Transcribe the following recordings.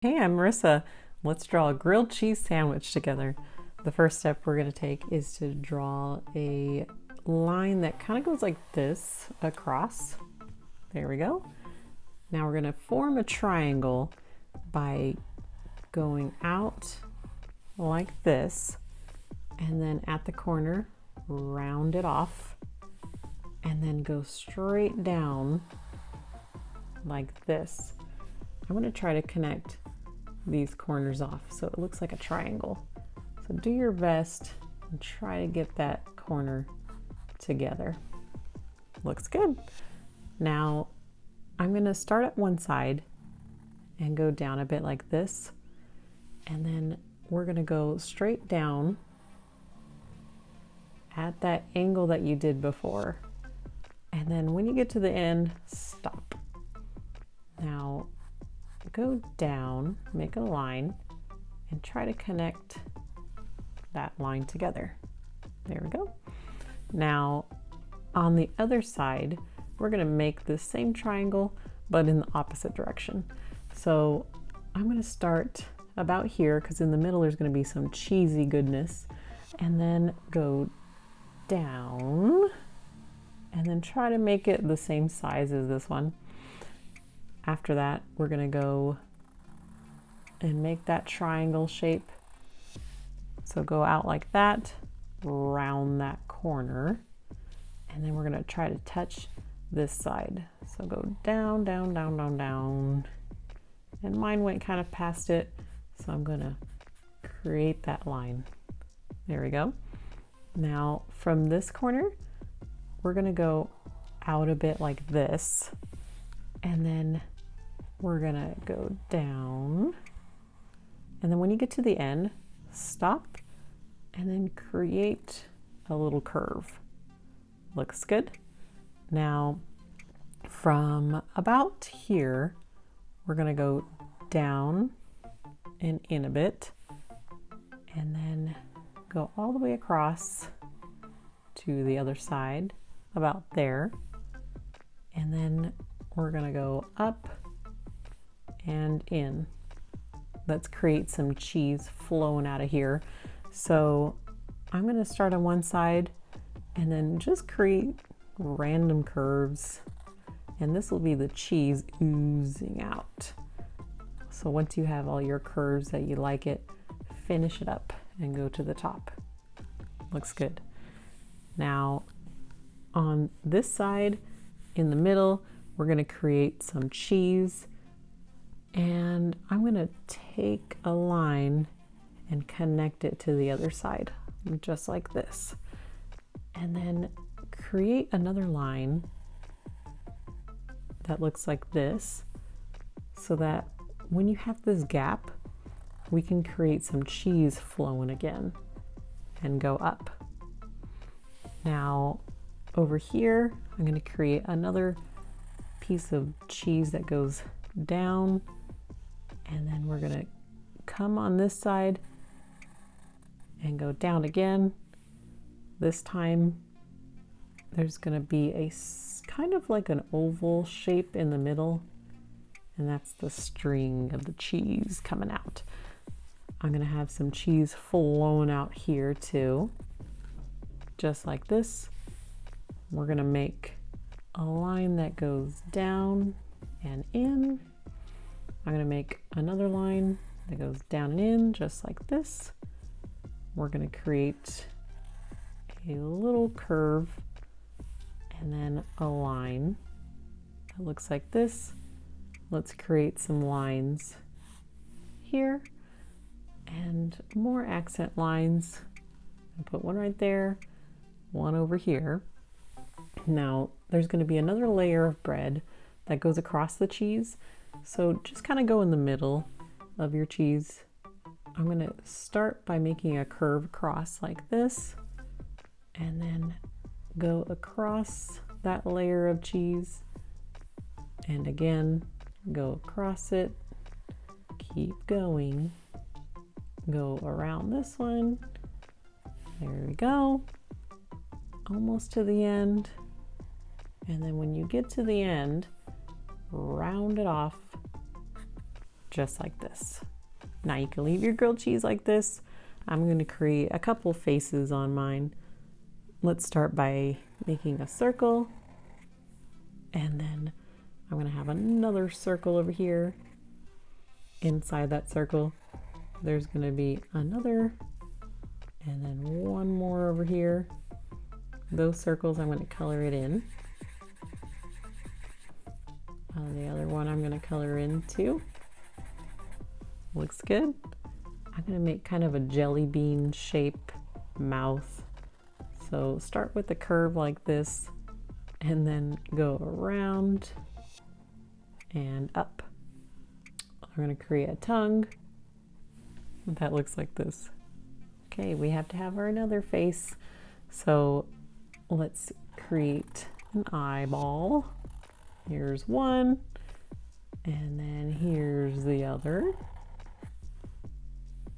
Hey, I'm Marissa. Let's draw a grilled cheese sandwich together. The first step we're going to take is to draw a line that kind of goes like this across. There we go. Now we're going to form a triangle by going out like this, and then at the corner, round it off, and then go straight down like this. I'm going to try to connect these corners off so it looks like a triangle. So do your best and try to get that corner together. Looks good. Now I'm going to start at one side and go down a bit like this, and then we're going to go straight down at that angle that you did before, and then when you get to the end, stop. Now go down, make a line, and try to connect that line together. There we go. Now on the other side, we're going to make the same triangle but in the opposite direction. So I'm going to start about here because in the middle there's going to be some cheesy goodness, and then go down and then try to make it the same size as this one. After that, we're going to go and make that triangle shape. So go out like that, round that corner, and then we're going to try to touch this side. So go down, down, down, down, down. And mine went kind of past it, so I'm going to create that line. There we go. Now from this corner, we're going to go out a bit like this, and then we're gonna go down, and then when you get to the end, stop and then create a little curve. Looks good. Now from about here, we're gonna go down and in a bit, and then go all the way across to the other side about there, and then we're gonna go up and in. Let's create some cheese flowing out of here. So I'm going to start on one side and then just create random curves, and this will be the cheese oozing out. So once you have all your curves that you like it, finish it up and go to the top. Looks good. Now on this side in the middle, we're going to create some cheese, and I'm going to take a line and connect it to the other side, just like this. And then create another line that looks like this, so that when you have this gap, we can create some cheese flowing again and go up. Now over here, I'm going to create another piece of cheese that goes down, and then we're going to come on this side and go down again. This time there's going to be a kind of like an oval shape in the middle, and that's the string of the cheese coming out. I'm going to have some cheese flowing out here too, just like this. We're going to make a line that goes down and in. I'm going to make another line that goes down and in, just like this. We're going to create a little curve and then a line that looks like this. Let's create some lines here and more accent lines. I'll put one right there, one over here. Now there's going to be another layer of bread that goes across the cheese, so just kind of go in the middle of your cheese. I'm going to start by making a curve across like this, and then go across that layer of cheese, and again go across it, keep going, go around this one. There we go, almost to the end. And then when you get to the end, round it off just like this. Now you can leave your grilled cheese like this. I'm going to create a couple faces on mine. Let's start by making a circle, and then I'm going to have another circle over here. Inside that circle, there's going to be another, and then one more over here. Those circles, I'm going to color it in. The other one I'm going to color in too. Looks good. I'm going to make kind of a jelly bean shape mouth. So start with a curve like this and then go around and up. I'm going to create a tongue that looks like this. Okay, we have to have our another face. So let's create an eyeball. Here's one, and then here's the other.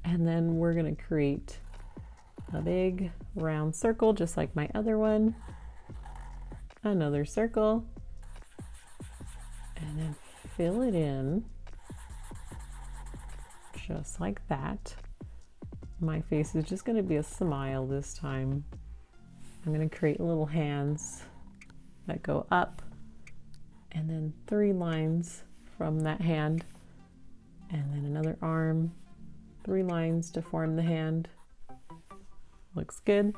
And then we're going to create a big round circle just like my other one. Another circle, and then fill it in just like that. My face is just going to be a smile this time. I'm going to create little hands that go up, and then 3 lines from that hand, and then another arm, 3 lines to form the hand. Looks good.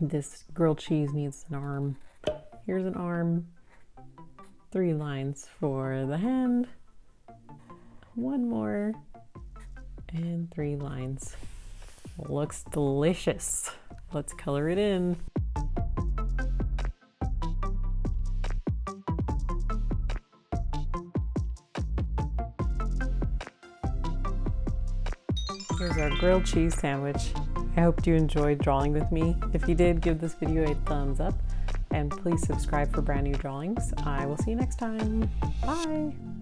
This grilled cheese needs an arm. Here's an arm, 3 lines for the hand, 1 more, and 3 lines. Looks delicious. Let's color it in. Here's our grilled cheese sandwich. I hope you enjoyed drawing with me. If you did, give this video a thumbs up and please subscribe for brand new drawings. I will see you next time. Bye!